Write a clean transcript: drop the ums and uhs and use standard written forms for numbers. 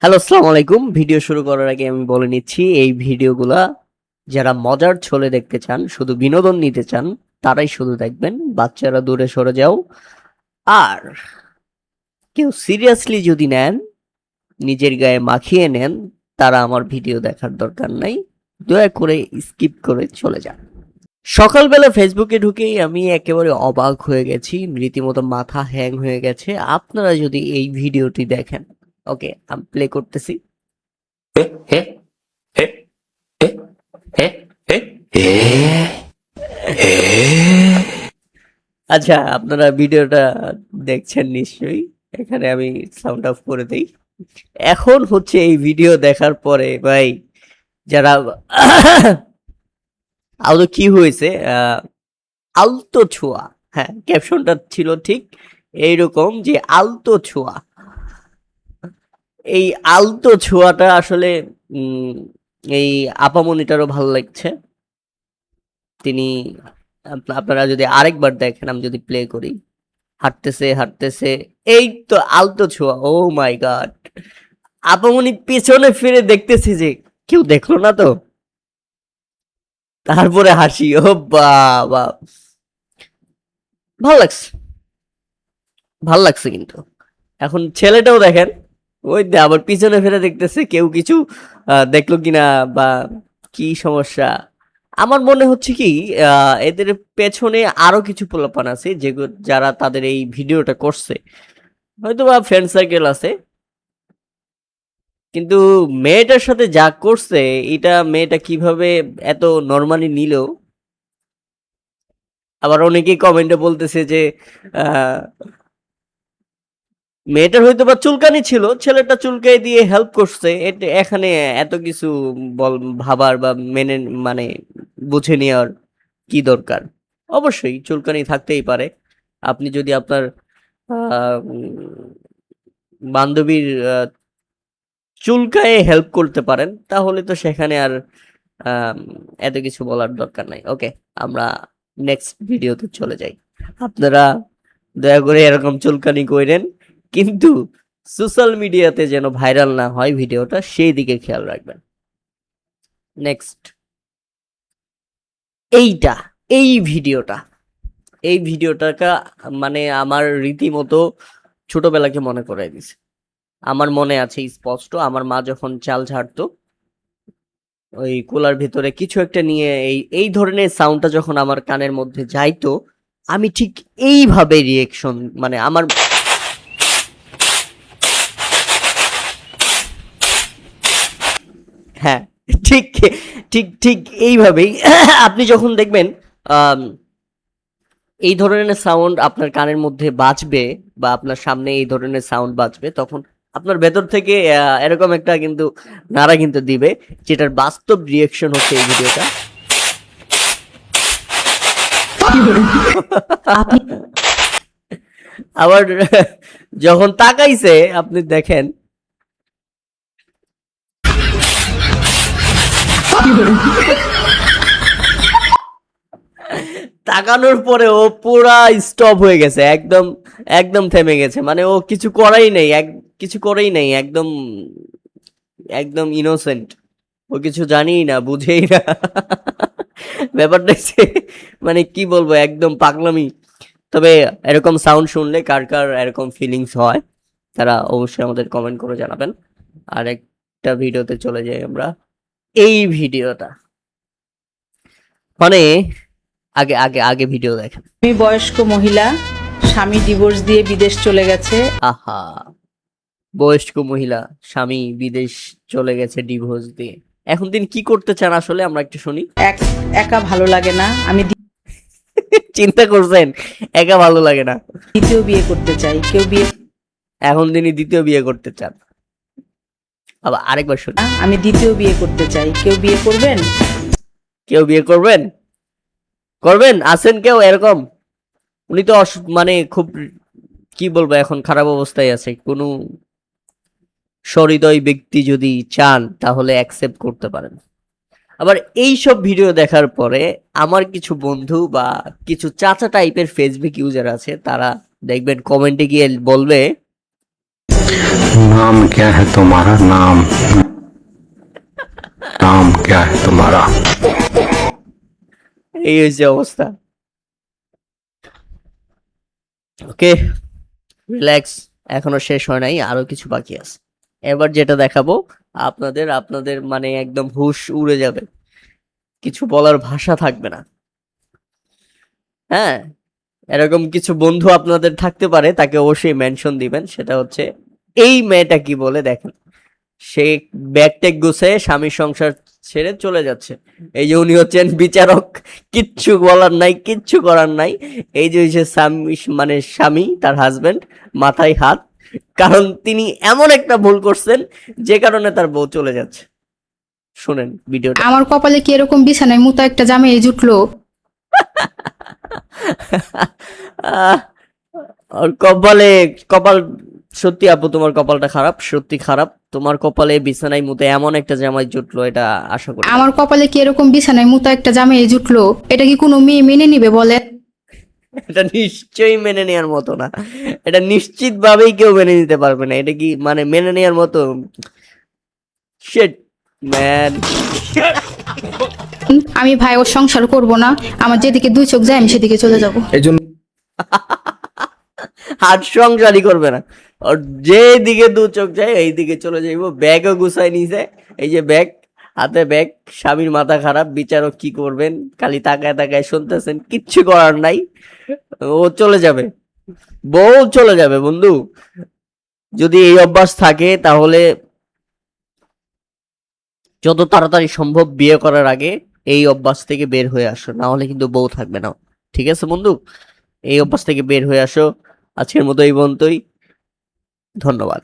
Hello, আসসালামু আলাইকুম। Video শুরু করার আগে আমি বলে নিচ্ছি, এই ভিডিওগুলা যারা মজার ছলে দেখতে চান, শুধু বিনোদন নিতে চান, তারাই শুধু দেখবেন। বাচ্চারা দূরে সরে যাও। আর কেউ সিরিয়াসলি যদি নেন, নিজের গায়ে মাখিয়ে নেন, তারা আমার ভিডিও দেখার দরকার নাই। দয়া করে স্কিপ করে চলে যান। সকালবেলা ফেসবুকে ঢুকেই আমি একেবারে অবাক হয়ে গেছি, রীতিমতো মাথা হ্যাং হয়ে গেছে। আপনারা যদি এই ভিডিওটি দেখেন, ওকে আমি প্লে করতেছি। 에? 에? 에? 에? 에? 에? 에? আচ্ছা, আপনারা ভিডিওটা দেখছেন নিশ্চয়ই। এখানে আমি সাউন্ড অফ করে দেই। এখন হচ্ছে এই ভিডিও দেখার পরে ভাই, যারা আদৌ কি হয়েছে, আলতো ছোঁয়া, হ্যাঁ ক্যাপশনটা ছিল ঠিক এইরকম যে আলতো ছোঁয়া। এই আলতো ছোঁয়াটা আসলে উম, এই আপামনিটারও ভালো লাগছে। তিনি আপনারা যদি আরেকবার দেখেন, আমি যদি প্লে করি, হাঁটতেছে হাঁটতেছে, এই তো আলতো ছোঁয়া। ও মাই গড! আপামনি পেছনে ফিরে দেখতেছি যে কেউ দেখলো না তো, তারপরে হাসি। ও বাবা, ভাল লাগছে, ভাল লাগছে। কিন্তু এখন ছেলেটাও দেখেন, ওই আবার পিছনে ফিরে দেখতেছে কেউ কিছু দেখলো কিনা, বা কি সমস্যা। আমার মনে হচ্ছে কি, এদের পেছনে আরো কিছু পোলাপান আছে, যেগুলো যারা তাদের এই ভিডিওটা করছে, হয়তো বা ফ্রেন্ড সার্কেল আছে। কিন্তু মেয়েটার সাথে যা করছে, এটা মেয়েটা কিভাবে এত নরমালি নিল। আবার অনেকেই কমেন্টে বলতেছে যে আহ, মেয়েটার হয়তো বা চুলকানি ছিল, ছেলেটা চুলকাই দিয়ে হেল্প করছে। এখানে এত কিছু বল ভাবার বা মেনে মানে বুঝে নেওয়ার কি দরকার? অবশ্যই চুলকানি থাকতেই পারে। আপনি যদি আপনার বান্ধবীর চুলকায় হেল্প করতে পারেন, তাহলে তো সেখানে আর আম, এত কিছু বলার দরকার নাই। ওকে, আমরা নেক্সট ভিডিওতে চলে যাই। আপনারা দয়া করে এরকম চুলকানি কইরেন, কিন্তু সোশ্যাল মিডিয়াতে যেন ভাইরাল না হয় ভিডিওটা, সেই দিকে খেয়াল রাখবেন। নেক্সট, এইটা, এই ভিডিওটা, এই ভিডিওটাকে মানে আমার রীতিমতো ছোটবেলাকে মনে করাই দিছে। আমার মনে আছে স্পষ্ট, আমার মা যখন চাল ঝাড়তো, ওই কুলার ভেতরে কিছু একটা নিয়ে এই এই ধরনের সাউন্ডটা যখন আমার কানের মধ্যে যাইতো, আমি ঠিক এইভাবে রিয়েকশন, মানে আমার, হ্যাঁ, ঠিক ঠিক ঠিক এইভাবেই আপনি যখন দেখবেন আম, এই ধরনের সাউন্ড আপনার কানের মধ্যে বাজবে, বা আপনার সামনে এই ধরনের সাউন্ড বাজবে, তখন আপনার ভেতর থেকে এরকম একটা কিন্তু নাড়া কিন্তু দিবে, যেটার বাস্তব রিয়েকশন হচ্ছে এই ভিডিওটা। আবার যখন তাকাইছে, আপনি দেখেন তাকানোর পরে ও পুরা স্টপ হয়ে গেছে, একদম একদম থেমে গেছে। মানে ও কিছু করাই নেই, কিছু করেই নেই, একদম একদম ইনোসেন্ট। ও কিছু জানিই না, বুঝেই না। ব্যাপারটা হচ্ছে, মানে কি বলবো, একদম পাগলামি। তবে এরকম সাউন্ড শুনলে কার কার এরকম ফিলিংস হয়, তারা অবশ্যই আমাদের কমেন্ট করে জানাবেন। আর একটা ভিডিওতে চলে যাই আমরা। এই ভিডিওটা মানে, আগে আগে আগে ভিডিও দেখেন। আমি বয়স্ক মহিলা, স্বামী ডিভোর্স দিয়ে বিদেশ চলে গেছে। আহা, বয়স্ক মহিলা, স্বামী বিদেশ চলে গেছে ডিভোর্স দিয়ে। এখন তিনি কি করতে চান আসলে, আমরা একটু শুনি। একা ভালো লাগে না, আমি চিন্তা করছেন, একা ভালো লাগে না, দ্বিতীয় বিয়ে করতে চাই। কেউ বিয়ে এখন তিনি দ্বিতীয় বিয়ে করতে চান। আবার আরেকবার শুনি। না, আমি দ্বিতীয় বিয়ে করতে চাই। কেউ বিয়ে করবেন? কেউ বিয়ে করবেন? করবেন? আছেন কেউ এরকম? উনি তো মানে খুব, কি বলবো, এখন খারাপ অবস্থায় আছে। কোনো সহৃদয় ব্যক্তি যদি চান, তাহলে অ্যাকসেপ্ট করতে পারেন। আবার এই সব ভিডিও দেখার পরে আমার কিছু বন্ধু বা কিছু চাচা টাইপের ফেসবুক ইউজার আছে, তারা দেখবেন কমেন্টে গিয়ে বলবে, नाम क्या है तुम्हारा? नाम नाम क्या है तुम्हारा? এই হয়েছে অবস্থা। ওকে, রিল্যাক্স, এখনো শেষ হয় নাই, আরো কিছু বাকি আছে। এবার যেটা দেখাবো আপনাদের মানে একদম হুশ উড়ে যাবে, কিছু বলার ভাষা থাকবে না। হ্যাঁ, এরকম কিছু বন্ধু আপনাদের থাকতে পারে, তাকে অবশ্যই মেনশন দিবেন। সেটা হচ্ছে এই মেয়েটা কি বলে দেখেন, সে ব্যাগ ট্যাগ গুছায় স্বামীর সংসার ছেড়ে চলে যাচ্ছে। এই যে উনি হচ্ছেন বিচারক, কিচ্ছু বলার নাই, কিচ্ছু করার নাই। এই যে হচ্ছে স্বামী, মানে স্বামী, তার হাজবেন্ড, মাথায় হাত, কারণ তিনি এমন একটা ভুল করছেন যে কারণে তার বউ চলে যাচ্ছে। শুনেন ভিডিওটা। আমার কপালে কি এরকম বিছানায় মুতা একটা জামাই জুটলো? আহ, ওর কপাল সত্যি আপু, তোমার কপালটা খারাপ, সত্যি খারাপ। তোমার কপালে বিছানায় মুতে এমন একটা জামাই জুটলো, এটা আশা করি না। আমার কপালে কি এরকম বিছানায় মুতা একটা জামাই জুটলো? এটা কি কোনো মেয়ে মেনে নিবে বলেন? এটা নিশ্চয়ই মেনে নেওয়ার মতো না, এটা নিশ্চিত ভাবেই কেউ মেনে নিতে পারবে না। এটা কি মানে মেনে নেওয়ার মতো? Shit man. আমি ভাই ওর সংসার করব না, আমার যেদিকে দুই চোখ যায় আমি সেদিকে চলে যাব। এই জন্য আর সংসারই করবে না, ওর যেদিকে দু চোখ যায় এই দিকে চলে যাইব। ব্যাগও গুছাই নিছে, এই যে ব্যাগ, হাতে ব্যাগ। স্বামীর মাথা খারাপ, বিচারক কি করবেন, খালি তাকায় তাকায় শুনতেছেন, কিচ্ছু করার নাই। ও চলে যাবে, বউ চলে যাবে বন্ধু। যদি এই অভ্যাস থাকে তাহলে যত তাড়াতাড়ি সম্ভব বিয়ে করার আগে এই অভ্যাস থেকে বের হয়ে আসো, না হলে কিন্তু বউ থাকবে না। ঠিক আছে বন্ধু, এই অভ্যাস থেকে বের হয়ে আসো। আজকের মতো এই পর্যন্তই, ধন্যবাদ।